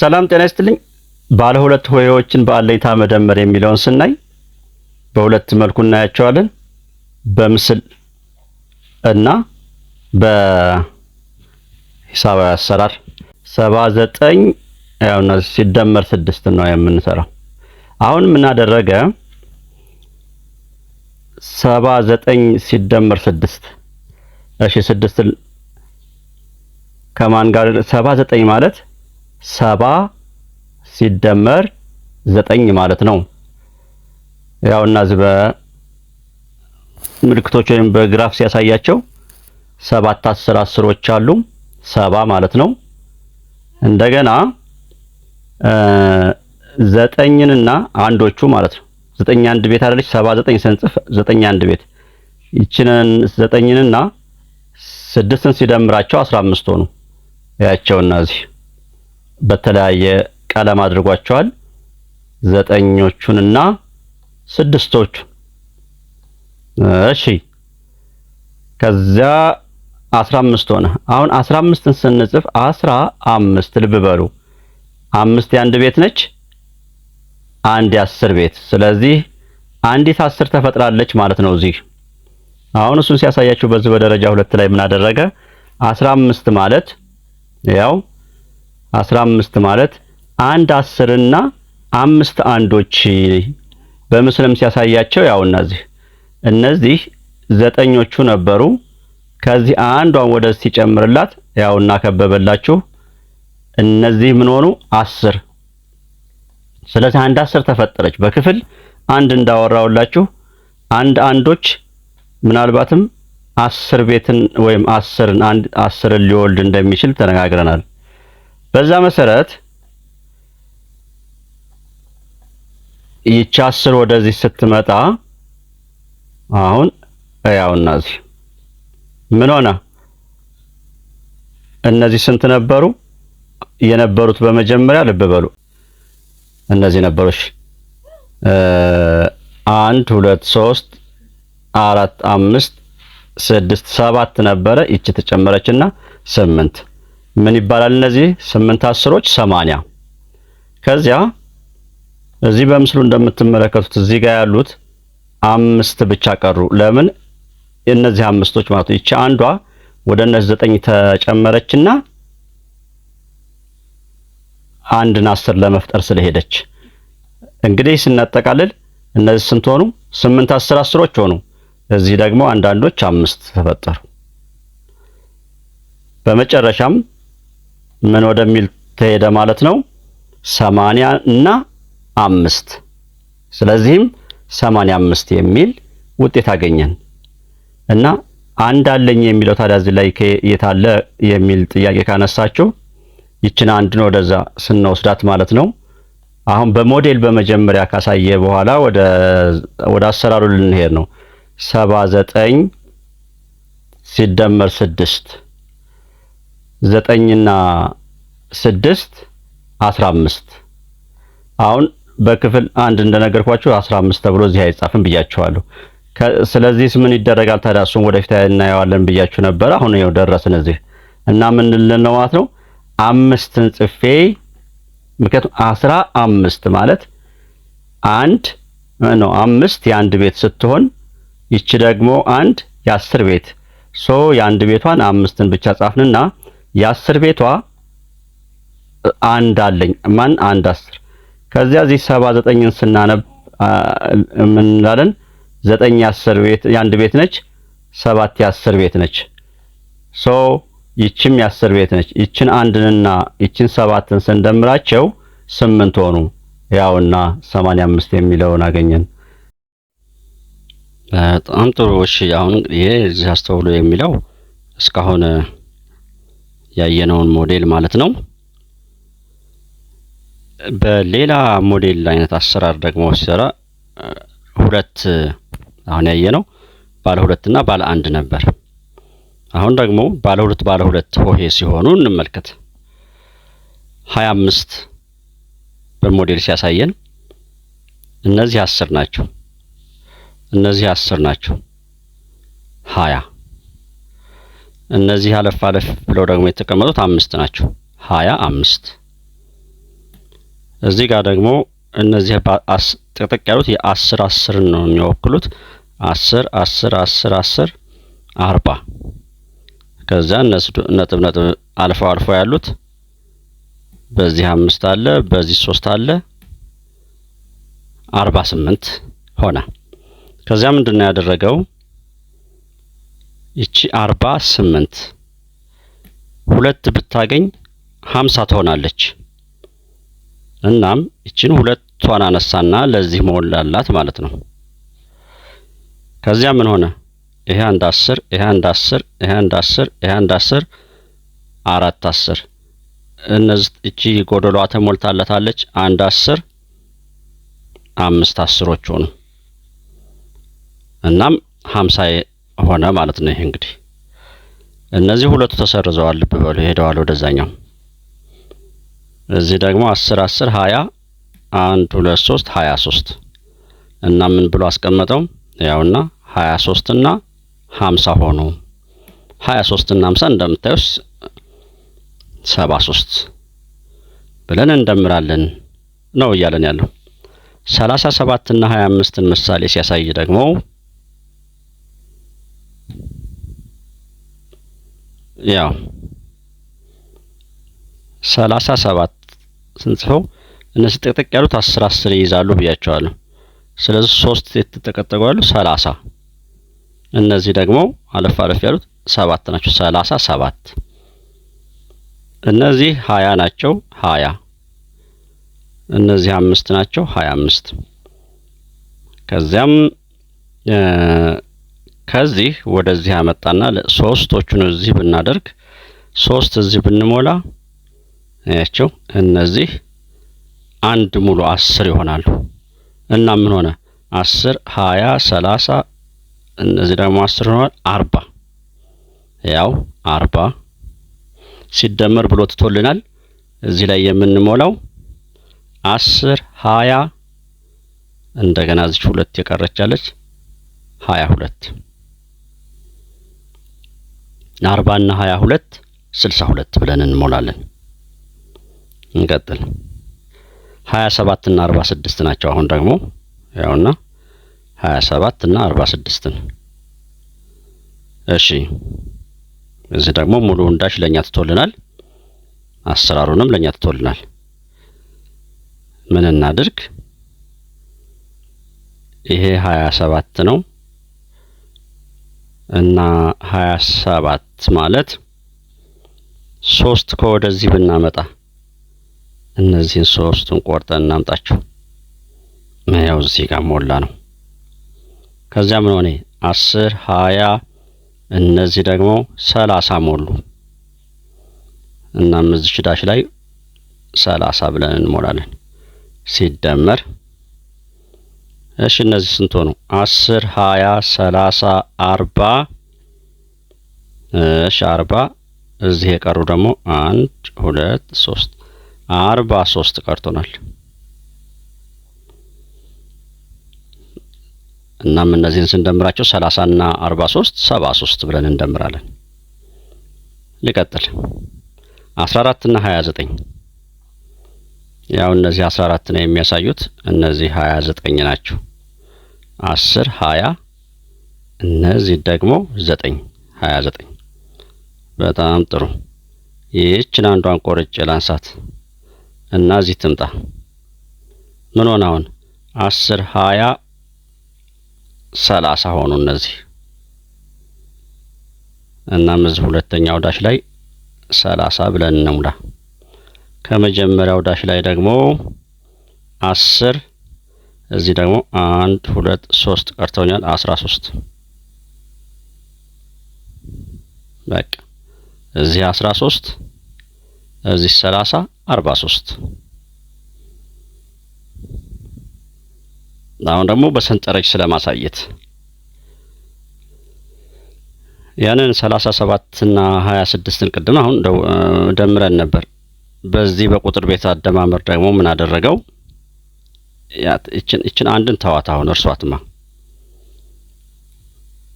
ሰላም ጤና ይስጥልኝ። ባለ ሁለት ሆሄዎችን በአለኝታ መደመር የሚለውን ስናይ በሁለት መልኩ እናያቸዋለን። በምስል እና በሂሳባዊ አሰራር 79 ያውና ሲደመር 6 ነው የምንሰራው። አሁን ምን አደረገ? 79 ሲደመር 6 እሺ 6 ከማን ጋር 79 ማለት 70 ሲደመር 9 ማለት ነው። ያውና እዚህ በምልክቶች ወይም በግራፍ ሲያሳያቸው 7 10 10ዎች አሉ 70 ማለት ነው። እንደገና 9ንና አንዶቹ ማለት ነው። 9 አንድ ቤት አይደለች 79 ስንጽፍ 9 አንድ ቤት ይችንን 9ንና 6ን ሲደምራቸው 15 ሆኑ። ያቸውና እዚህ በተለያየ ቀለም አድርጓቸዋል 9ኞቹንና 6ቶቹ። እሺ ከዛ 15 ሆነ። አሁን 15ን ስንጽፍ 15 ልብ በሉ 5 የአንድ ቤት ነች፣ አንድ የ10 ቤት። ስለዚህ አንዲት 10 ተፈጥራለች ማለት ነው እዚህ። አሁን እሱን ሲያሳያችሁ በዚህ በደረጃ 2 ላይ ምን አደረገ? 15 ማለት ያው 15 ማለት አንድ 10 እና 5 አንዶች በምስልም ሲያሳያቸው ያው እነዚህ 9ኞቹ ነበሩ። ከዚህ አንዷን ወደዚህ ሲጨምርላት ያውና ከበበላችሁ እነዚህ ምን ሆኑ? 10። ስለዚህ አንድ 10 ተፈጠረች። በክፍል አንድ እንዳወራውላችሁ አንዶች ምናልባትም 10 ቤትን ወይም 10ን ሊወልድ እንደሚችል ተነጋግረናል። በዛ መሰረት ይቺ 10 ወደዚህ ስትመጣ አሁን ያውና እዚህ ምን ሆነ? እነዚህ ስንት ነበሩ የነበሩት? በመጀመሪያ ልብ በሉ እነዚህ ነበሩሽ 1 2 3 4 5 6 7 ነበረ። ይቺ ተጨመረችና 8 ምን ይባላል? እነዚህ 8 10ዎች 80። ከዚያ እዚህ በምስሉ እንደምትመለከቱት እዚህ ጋር ያሉት 5 ብቻ ቀሩ። ለምን? እነዚህ 5ቶች ማለት ነው። ይቺ አንዷ ወደ እነዚህ 9 ተጨመረችና አንድን 10 ለመፍጠር ስለሄደች እንግዲህ ስናጠቃልል እነዚህ ስንት ሆኑ? 8 10 10ዎች ሆኑ። እዚህ ደግሞ አንዳንዶች 5 ተፈጠሩ። በመጨረሻም ምን ወደሚል ተሄደ ማለት ነው? 80 እና 5። ስለዚህም 85 የሚል ውጤት አገኘን እና አንድ አለኝ የሚለው ታዲያ እዚህ ላይ የታለ የሚል ጥያቄ ካነሳችሁ ይችን አንድን ወደዛ ስንወስዳት ማለት ነው። አሁን በሞዴል በመጀመሪያ ካሳየ በኋላ ወደ አሰራሩ ልንሄድ ነው። 79 ሲደመር 6 9 እና 6 15። አሁን በክፍል አንድ እንደነገርኳችሁ 15 ተብሎ እዚህ አይጻፍም ብያችኋለሁ። ስለዚህ ምን ይደረጋል ታዲያ? እሱን ወደፊት እናየዋለን ብያችሁ ነበር። አሁን ይኸው ደረስን እዚህ እና ምን ልልን ነው ማለት ነው? 5ን ጽፌ ምክንያቱም 15 ማለት 5 የአንድ ቤት ስትሆን ይቺ ደግሞ 1 የ10 ቤት የአንድ ቤቷን 5ን ብቻ ጻፍንና የ10 ቤቷ አንድ አለኝ ማን 1 10። ከዚያ እዚህ 79ን ስናነብ ምን እንላለን? 9 የ10 ቤት የአንድ ቤት ነች፣ 7 የ10 ቤት ነች። ይችም የ10 ቤት ነች። ይችን አንድንና ይችን 7ን ስንደምራቸው 8 ሆኑ። ያውና 85 የሚለውን አገኘን። በጣም ጥሩ። እሺ አሁን ይሄ እዚህ አስተውሎ የሚለው እስካሁን ያየነውን ሞዴል ማለት ነው። በሌላ ሞዴል አይነት አሰራር ደግሞ ሲሰራ ሁለት አሁን ያየነው ባለ 2 እና ባለ 1 ነበር። አሁን ደግሞ ባለ 2 ሆሄ ሲሆኑ እንመልከት። 25 በሞዴል ሲያሳየን እነዚህ 10 ናቸው፣ እነዚህ 10 ናቸው 20። እነዚህ አለፍ ብለው ደግሞ የተቀመጡት 5 ናቸው 25። እዚህ ጋር ደግሞ እነዚህ ጥቅጥቅ ያሉት የ10 10 ነው የሚወክሉት 10 10 10 10 40 ከዛ ነጥብ ነጥብ አልፎ ያሉት በዚህ 5 አለ በዚህ 3 አለ 48 ሆነ። ከዛ ምንድነው ያደረገው ይቺ 48 ሁለት ብታገኝ 50 ትሆናለች። እናም ይቺን ሁለቷን አነሳና ለዚህ ሞላላት ማለት ነው። ከዚያ ምን ሆነ ይሄ 1 10 ይሄ 1 10 ይሄ 1 10 ይሄ 1 10 4 10 እነዚህ እቺ ጎደሏ ተሞልታለታለች 1 10 5 10ዎች ሆኑ። እናም 50 ሆነ ማለት ነው። ይሄ እንግዲህ እነዚህ ሁለቱ ተሰርዘዋል ልብ በሉ ሄደዋል ወደዛኛው። እዚህ ደግሞ 10 10 20 1 2 3 23 እና ምን ብሎ አስቀመጠው ያውና 23 እና 50 ሆኑ። 23 እና 50 እንደምታዩስ 73 ብለን እንደምራለን ነው እያለን ያለው። 37 እና 25ን ምሳሌ ሲያሳይ ደግሞ ያው 37 ስንጽፈው እነዚህ ጥቅጥቅ ያሉት 10 10 ይይዛሉ ብያቸዋለሁ። ስለዚህ 3 የተጠቀጠቁ ያሉ 30 እነዚህ ደግሞ አለፍ ያሉት 7 ናቸው 37 እነዚህ 20 ናቸው 20 እነዚህ 5 ናቸው 25 ከዚያም ከዚህ ወደዚህ አመጣና ሶስቶቹን እዚህ ብናደርግ 3 እዚህ ብንሞላ ያቸው እነዚህ አንድ ሙሉ 10 ይሆናሉ። እና ምን ሆነ 10 20 30 እነዚህ ደግሞ 10 ሆኗል 40 ያው 40 ሲደመር ብሎ ትቶልናል። እዚህ ላይ የምንሞላው 10 20 እንደገና እዚህ ሁለት የቀረቻለች 22 40 እና 22 62 ብለን እንሞላለን። እንቀጥል 27 እና 46 ናቸው። አሁን ደግሞ ያውና 27 እና 46 እሺ እዚህ ደግሞ ሙሉ እንዳሽ ለኛ ትቶልናል። አሰራሩንም ለኛ ትቶልናል። ምን እናድርግ ይሄ 27 ነው እና 27 ማለት 3 ከወደዚህ ብናመጣ እነዚህን 3ቱን ቆርጠን እናምጣቸው። ያው እዚህ ጋር ሞላ ነው። ከዚያ ምን ሆነ 10 20 እነዚህ ደግሞ 30 ሞሉ እና እዚህ ዳሽ ላይ 30 ብለን እንሞላለን ሲደመር እሺ እነዚህ ስንት ሆኑ 10 20 30 40 እሺ 40 እዚህ የቀሩ ደግሞ 1 2 3 43 ቀርቶናል። እናም እነዚህን ስንደምራቸው 30 እና 43 73 ብለን እንደምራለን። ልቀጥል 14 እና 29 ያው እነዚህ 14 ነው የሚያሳዩት እነዚህ 29 ናቸው። 10 20 እነዚህ ደግሞ 9 29 በጣም ጥሩ። ይህችን አንዷን ቆርጬ ላንሳት እና እዚህ ትምጣ። ምን ሆነ አሁን 10 20 30 ሆኑ እነዚህ እና እዚህ ሁለተኛው ዳሽ ላይ 30 ብለን እንሙላ። ከመጀመሪያው ዳሽ ላይ ደግሞ 10 እዚህ ደግሞ 1 2 3 ቀርተውኛል 13 በቃ እዚህ 13 እዚህ 30 43 አሁን ደግሞ በሰንጠረዥ ስለማሳየት ያንን 37 እና 26ን ቅድም አሁን ደምረን ነበር። በዚህ በቁጥር ቤት አደማመር ደግሞ ምን አደረገው እችን አንድን ተዋት። አሁን እርሷትማ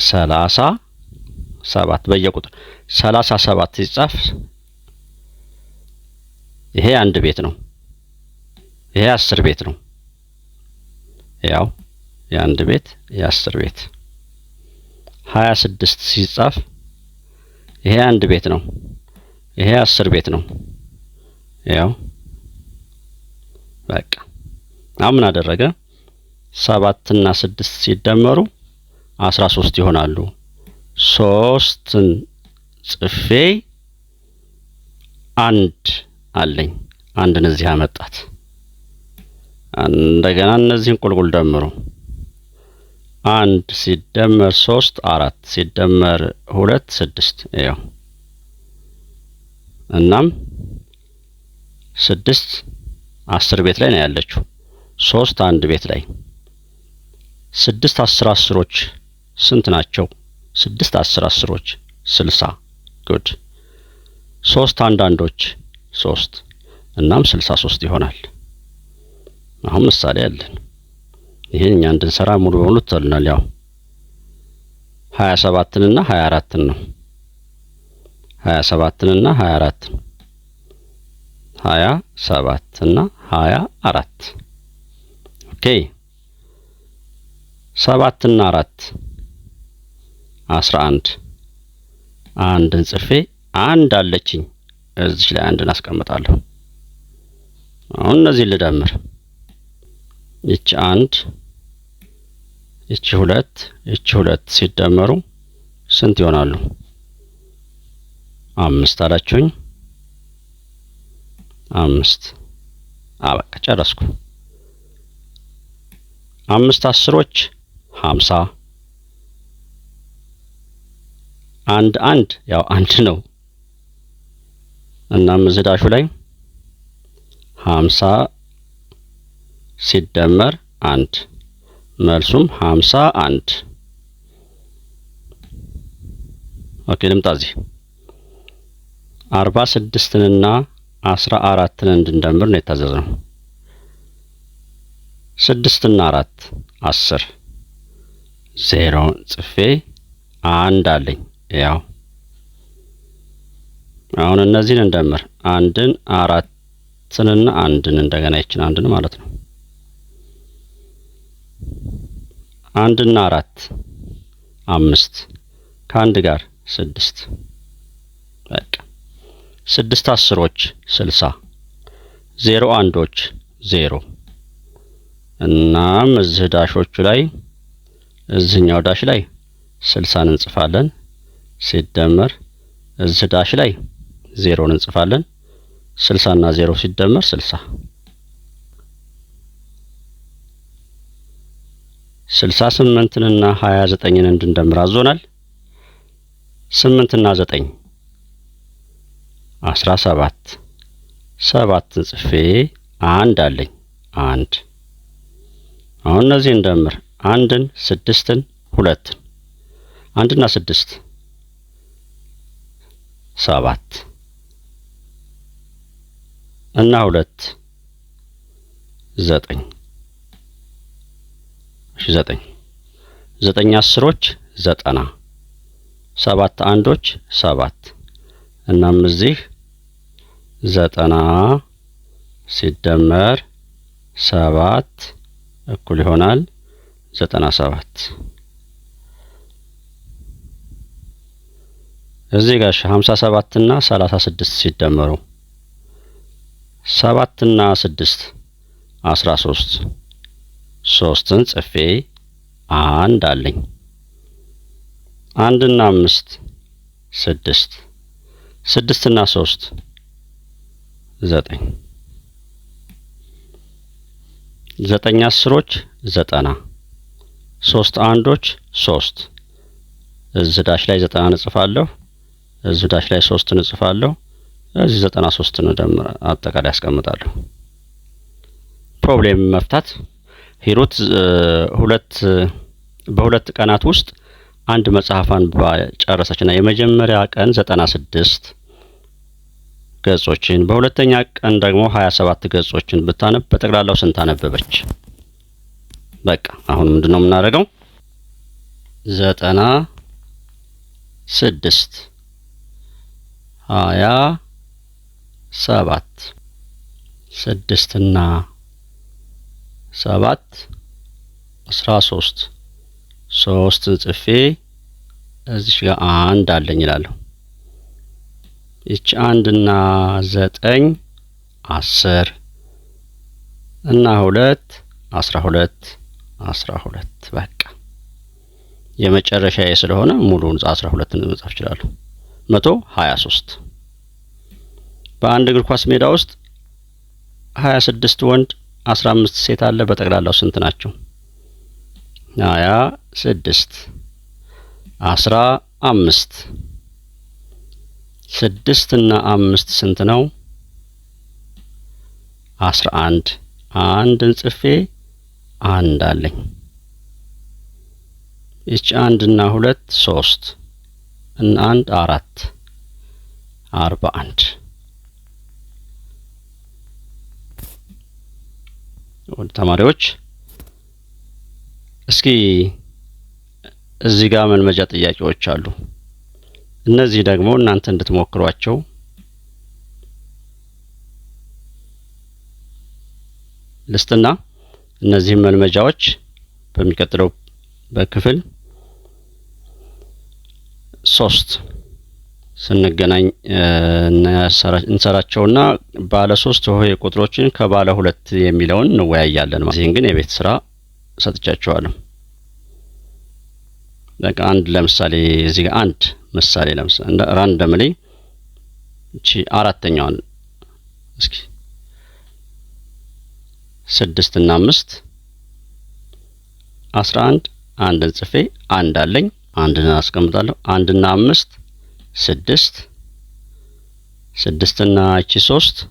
37 በየቁጥር 37 ሲጻፍ ይሄ አንድ ቤት ነው ይሄ 10 ቤት ነው። ያው የአንድ ቤት የ10 ቤት 26 ሲጻፍ ይሄ አንድ ቤት ነው። ይሄ 10 ቤት ነው። ያው በቃ አሁን ምን አደረገ? 7 እና 6 ሲደመሩ 13 ይሆናሉ። 3ን ጽፌ አንድ አለኝ። አንድን እዚህ አመጣት። እንደገና እነዚህን ቁልቁል ደምሩ። 1 ሲደመር 3 4 ሲደመር 2 6 ይኸው። እናም 6 10 ቤት ላይ ነው ያለችው። 3 1 ቤት ላይ 6 10 10ዎች ስንት ናቸው? 6 10 10ዎች 60 ጉድ። 3 1 1ዎች 3 እናም 63 ይሆናል። አሁን ምሳሌ አለን። ይሄን እኛ እንድንሰራ ሙሉ በሙሉ ተልናል። ያው 27ን እና 24ን ነው። 27ን እና 24ን 27 እና 24 ኦኬ። 7 እና 4 11 አንድን ጽፌ አንድ አለችኝ እዚህ ላይ አንድን አስቀምጣለሁ። አሁን እነዚህ ልደምር። ይቺ 1 ይቺ 2 ይቺ 2 ሲደመሩ ስንት ይሆናሉ? 5 አላችሁኝ። 5 አበቃ ጨረስኩ። 5 10ዎች 50 አንድ አንድ ያው አንድ ነው። እና ምዝዳሹ ላይ 50 ሲደመር 1 መልሱም 51። ኦኬ ልምጣ እዚህ 46ን እና 14ን እንድንደምር ነው የታዘዝነው። 6 እና 4 10 0 ጽፌ አንድ አለኝ። ያው አሁን እነዚህን እንደምር። 1ን 4ን እና 1ን እንደገና ይችን 1ን ማለት ነው። 1 እና 4 5 ከአንድ ጋር 6 በቃ 6 10ዎች 60 0 1ዎች 0 እና እዚህ ዳሾቹ ላይ እዚህኛው ዳሽ ላይ 60ን እንጽፋለን ሲደመር እዚህ ዳሽ ላይ 0ን እንጽፋለን። 60 እና 0 ሲደመር 60 68ን እና 29ን እንድንደምር አዞናል። 8 እና 9 17 7ን ጽፌ አንድ አለኝ 1 አሁን እነዚህ እንደምር 1ን 6ን 2ን 1 እና 6 7 እና 2 9 9 9 10ዎች 90 7 1ዎች 7 እናም እዚህ 90 ሲደመር 7 እኩል ይሆናል 97። እዚህ ጋር 57 እና 36 ሲደመሩ 7 እና 6 13 3ን ጽፌ አንድ አለኝ። 1 እና 5 6 6 እና 3 9 9 10ዎች 90 3 1ዎች 3 እዚህ ዳሽ ላይ 90 እንጽፋለሁ። እዚህ ዳሽ ላይ 3 እንጽፋለሁ። እዚህ 93 ነው ደምር አጠቃላይ ያስቀምጣለሁ። ፕሮብሌም መፍታት ሂሩት በሁለት ቀናት ውስጥ አንድ መጽሐፋን ጨረሰችና የመጀመሪያ ቀን 96 ገጾችን በሁለተኛ ቀን ደግሞ 27 ገጾችን ብታነብ በጠቅላላው ስንት አነበበች? በቃ አሁን ምንድነው የምናደርገው? 96 27 6 እና 7 13 3 ጽፌ እዚህ ጋር 1 አለኝ እላለሁ። ይቺ 1 እና 9 10 እና 2 12 12 በቃ የመጨረሻዬ ስለሆነ ሙሉውን 12 መጻፍ እችላለሁ። 123 በአንድ እግር ኳስ ሜዳ ውስጥ 26 ወንድ 15 ሴት አለ። በጠቅላላው ስንት ናቸው? 26 15 6 እና 5 ስንት ነው? 11 አንድን ጽፌ 1 አለኝ። ይች 1 እና 2 3 እና 1 4 41 ወደ ተማሪዎች እስኪ እዚህ ጋር መልመጃ ጥያቄዎች አሉ። እነዚህ ደግሞ እናንተ እንድትሞክሯቸው ልስትና እነዚህ መልመጃዎች በሚቀጥለው በክፍል 3 ስንገናኝ እንሰራቸውና ባለ 3 ሆሄ ቁጥሮችን ከባለ 2 የሚለውን እንወያያለን። እዚህን ግን የቤት ስራ ሰጥቻችኋለሁ። በቃ አንድ ለምሳሌ እዚህ ጋር አንድ ምሳሌ ለምሳሌ ራንደምሊ እቺ አራተኛዋን እስኪ 6 እና 5 11 አንድን ጽፌ 1 አለኝ። 1ን አስቀምጣለሁ። 1 እና 5 6 6 እና እቺ 3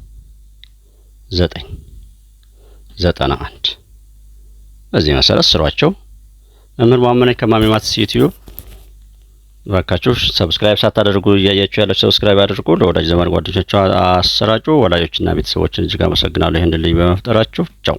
9 91 በዚህ መሰረት ስሯቸው። መምህር መሐመድ ከማሚ ማትስ ዩቲዩብ። ባካችሁ ሰብስክራይብ ሳታደርጉ እያያችሁ ያላችሁ ሰብስክራይብ አድርጉ። ለወዳጅ ዘመድ ጓደኞቻችሁ አሰራጩ። ወላጆችና ቤተሰቦችን እጅግ አመሰግናለሁ ይሄን ልጅ በመፍጠራችሁ። ቻው።